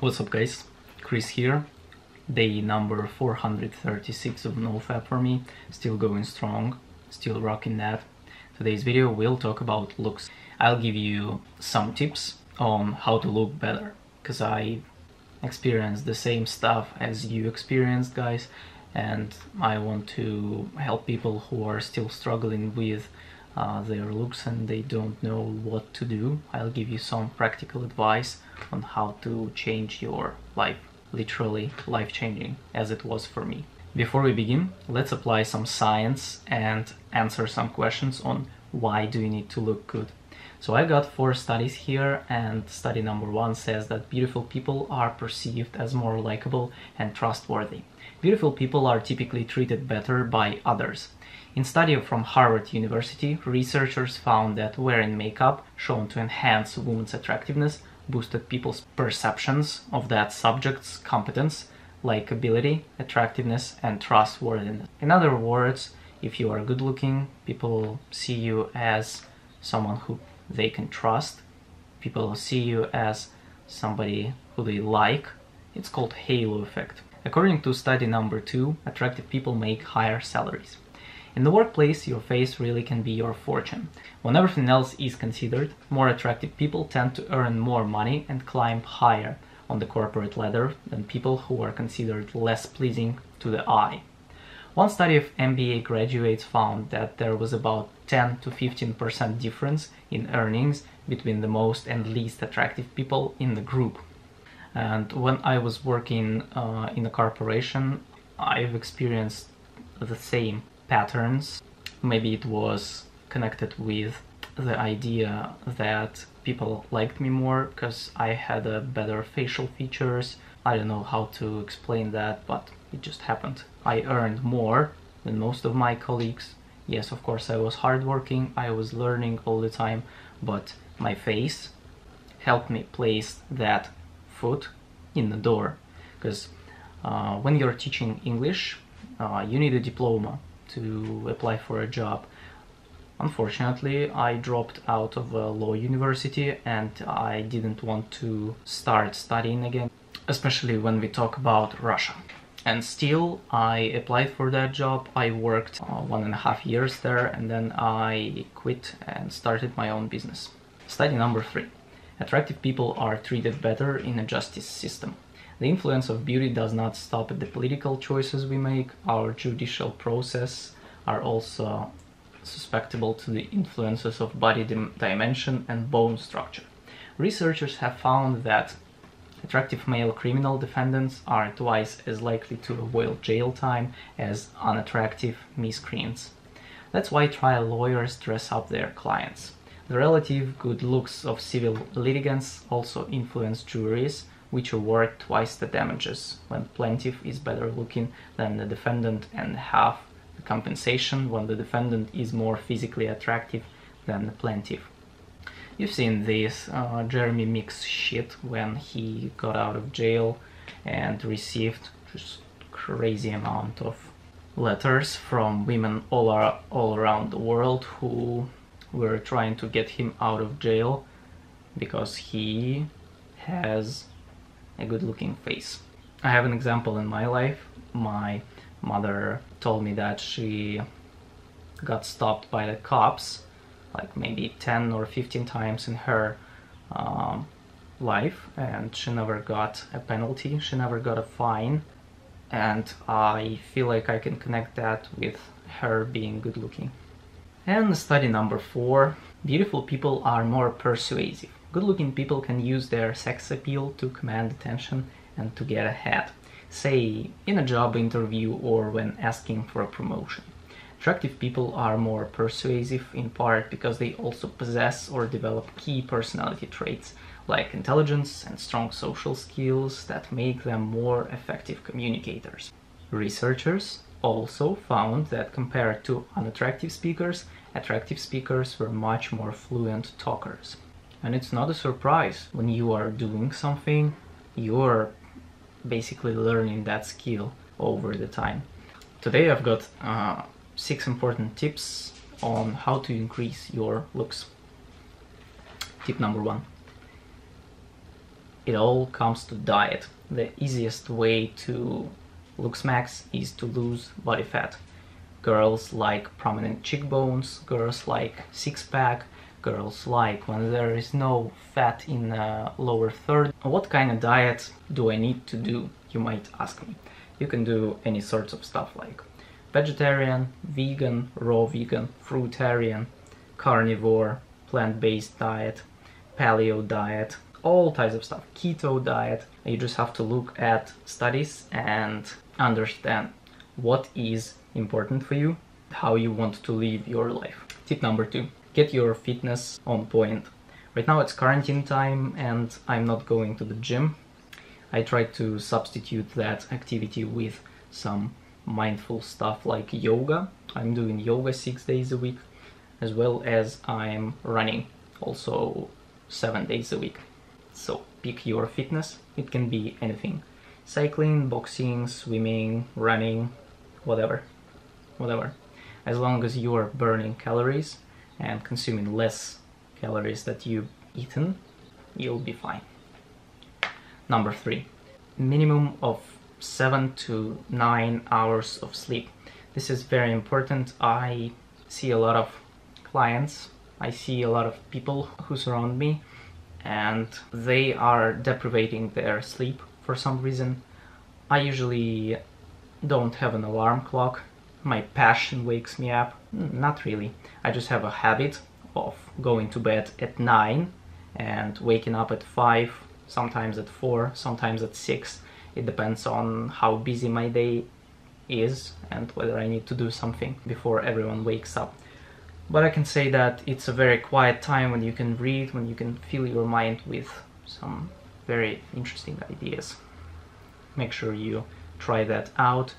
What's up guys, Chris here, day number 436 of NoFap for me, still going strong, still rocking that. Today's video will talk about looks. I'll give you some tips on how to look better, because I experienced the same stuff as you experienced guys, and I want to help people who are still struggling with their looks and they don't know what to do. I'll give you some practical advice on how to change your life, literally life-changing as it was for me. Before we begin, let's apply some science and answer some questions on why do you need to look good. So I got 4 studies here, and study number 1 says that beautiful people are perceived as more likable and trustworthy. Beautiful people are typically treated better by others. In a study from Harvard University, researchers found that wearing makeup shown to enhance women's attractiveness boosted people's perceptions of that subject's competence, likability, attractiveness, and trustworthiness. In other words, if you are good looking, people see you as someone who they can trust. People see you as somebody who they like. It's called halo effect. According to study number 2, attractive people make higher salaries. In the workplace, your face really can be your fortune. When everything else is considered, more attractive people tend to earn more money and climb higher on the corporate ladder than people who are considered less pleasing to the eye. One study of MBA graduates found that there was about 10 to 15% difference in earnings between the most and least attractive people in the group. And when I was working in a corporation, I've experienced the same patterns. Maybe it was connected with the idea that people liked me more because I had a better facial features. I don't know how to explain that, but it just happened. I earned more than most of my colleagues. Yes, of course, I was hardworking, I was learning all the time, but my face helped me place that foot in the door. Because when you're teaching English, you need a diploma to apply for a job. Unfortunately, I dropped out of a law university and I didn't want to start studying again, especially when we talk about Russia. And still, I applied for that job. I worked 1.5 years there, and then I quit and started my own business. Study number 3. Attractive people are treated better in a justice system. The influence of beauty does not stop at the political choices we make. Our judicial process are also susceptible to the influences of body dimension and bone structure. Researchers have found that attractive male criminal defendants are twice as likely to avoid jail time as unattractive miscreants. That's why trial lawyers dress up their clients. The relative good looks of civil litigants also influence juries, which award twice the damages when plaintiff is better looking than the defendant, and half the compensation when the defendant is more physically attractive than the plaintiff. You've seen this Jeremy Mix shit when he got out of jail and received just crazy amount of letters from women all around the world who were trying to get him out of jail because he has a good-looking face. I have an example in my life. My mother told me that she got stopped by the cops like maybe 10 or 15 times in her life, and she never got a penalty, she never got a fine, and I feel like I can connect that with her being good looking. And study number 4, beautiful people are more persuasive. Good-looking people can use their sex appeal to command attention and to get ahead, say in a job interview or when asking for a promotion. Attractive people are more persuasive in part because they also possess or develop key personality traits like intelligence and strong social skills that make them more effective communicators. Researchers also found that compared to unattractive speakers, attractive speakers were much more fluent talkers. And it's not a surprise. When you are doing something, you're basically learning that skill over the time. Today I've got 6 important tips on how to increase your looks. Tip number 1. it all comes to diet. The easiest way to look smacks is to lose body fat. Girls like prominent cheekbones, girls like six-pack, girls like when there is no fat in the lower third. What kind of diet do I need to do, you might ask me. You can do any sorts of stuff like vegetarian, vegan, raw vegan, fruitarian, carnivore, plant-based diet, paleo diet, all types of stuff, keto diet. You just have to look at studies and understand what is important for you, how you want to live your life. Tip number 2, get your fitness on point. Right now it's quarantine time and I'm not going to the gym. I try to substitute that activity with some mindful stuff like yoga. I'm doing yoga 6 days a week, as well as I'm running also 7 days a week. So pick your fitness. It can be anything: cycling, boxing, swimming, running, whatever. As long as you are burning calories and consuming less calories that you've eaten, you'll be fine. Number 3, minimum of 7 to 9 hours of sleep. This is very important. I see a lot of clients, I see a lot of people who surround me, and they are deprivating their sleep for some reason. I usually don't have an alarm clock. My passion wakes me up. Not really. I just have a habit of going to bed at 9 and waking up at 5, sometimes at 4, sometimes at 6. It depends on how busy my day is and whether I need to do something before everyone wakes up. But I can say that it's a very quiet time when you can read, when you can fill your mind with some very interesting ideas. Make sure you try that out.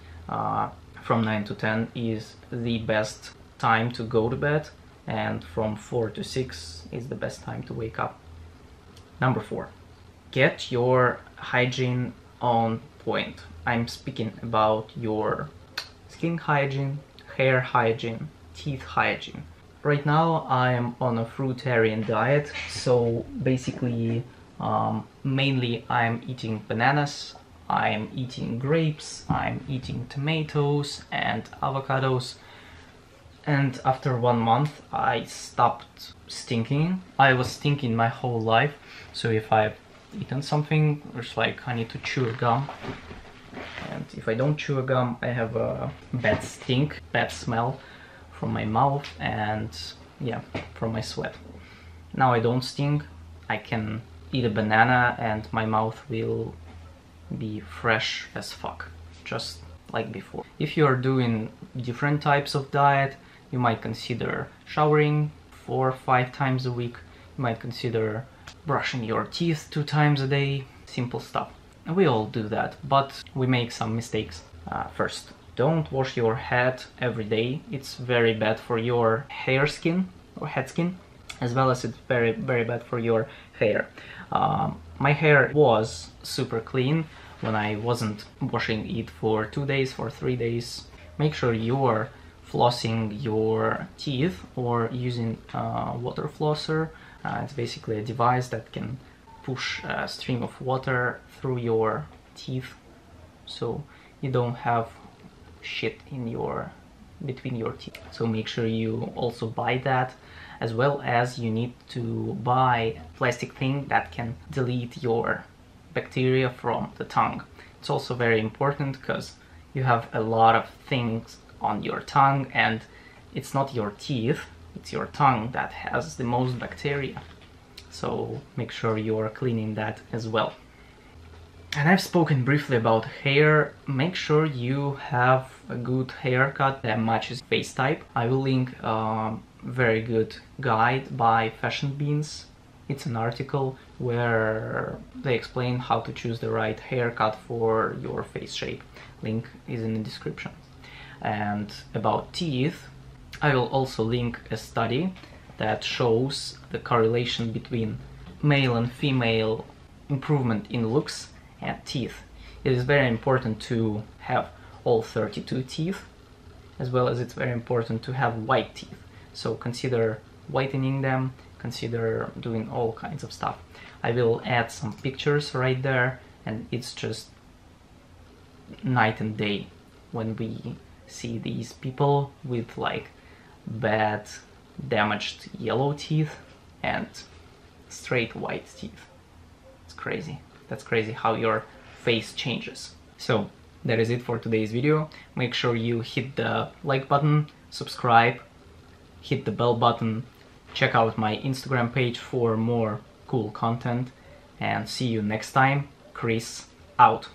From 9 to 10 is the best time to go to bed, and from 4 to 6 is the best time to wake up. Number 4, get your hygiene on point. I'm speaking about your skin hygiene, hair hygiene, teeth hygiene. Right now I am on a fruitarian diet, so basically mainly I'm eating bananas, I'm eating grapes, I'm eating tomatoes and avocados, and after 1 month I stopped stinking. I was stinking my whole life, so if I've eaten something, it's like I need to chew a gum, and if I don't chew a gum I have a bad stink, bad smell from my mouth and yeah, from my sweat. Now I don't stink. I can eat a banana and my mouth will be fresh as fuck, just like before. If you are doing different types of diet, you might consider showering 4 or 5 times a week. You might consider brushing your teeth 2 times a day. Simple stuff. And we all do that, but we make some mistakes. First, don't wash your head every day. It's very bad for your hair skin or head skin, as well as it's very, very bad for your hair. My hair was super clean when I wasn't washing it for 2 days, for 3 days. Make sure you're flossing your teeth or using a water flosser. It's basically a device that can push a stream of water through your teeth, so you don't have shit in between your teeth. So make sure you also buy that, as well as you need to buy a plastic thing that can delete your bacteria from the tongue. It's also very important because you have a lot of things on your tongue and it's not your teeth, it's your tongue that has the most bacteria. So make sure you are cleaning that as well. And I've spoken briefly about hair. Make sure you have a good haircut that matches face type. I will link a very good guide by Fashion Beans. It's an article where they explain how to choose the right haircut for your face shape. Link is in the description. And about teeth, I will also link a study that shows the correlation between male and female improvement in looks and teeth. It is very important to have all 32 teeth, as well as it's very important to have white teeth. So consider whitening them, consider doing all kinds of stuff. I will add some pictures right there, and it's just night and day when we see these people with like bad damaged yellow teeth and straight white teeth. It's crazy. That's crazy how your face changes. So that is it for today's video. Make sure you hit the like button, subscribe, hit the bell button, check out my Instagram page for more cool content, and see you next time. Chris out.